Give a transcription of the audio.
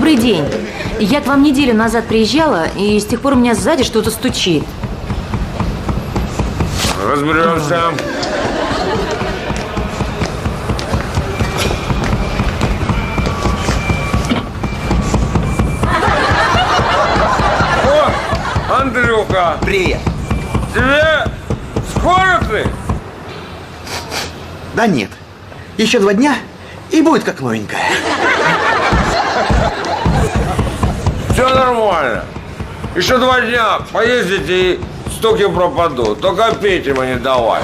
Добрый день. Я к вам неделю назад приезжала, и с тех пор у меня сзади что-то стучит. Разберемся. О, Андрюха, Привет. тебе скоро ты? Да нет. Еще 2 дня и будет как новенькая. Все нормально. Еще 2 дня поездите и стуки пропадут. Только Пете мне не давай.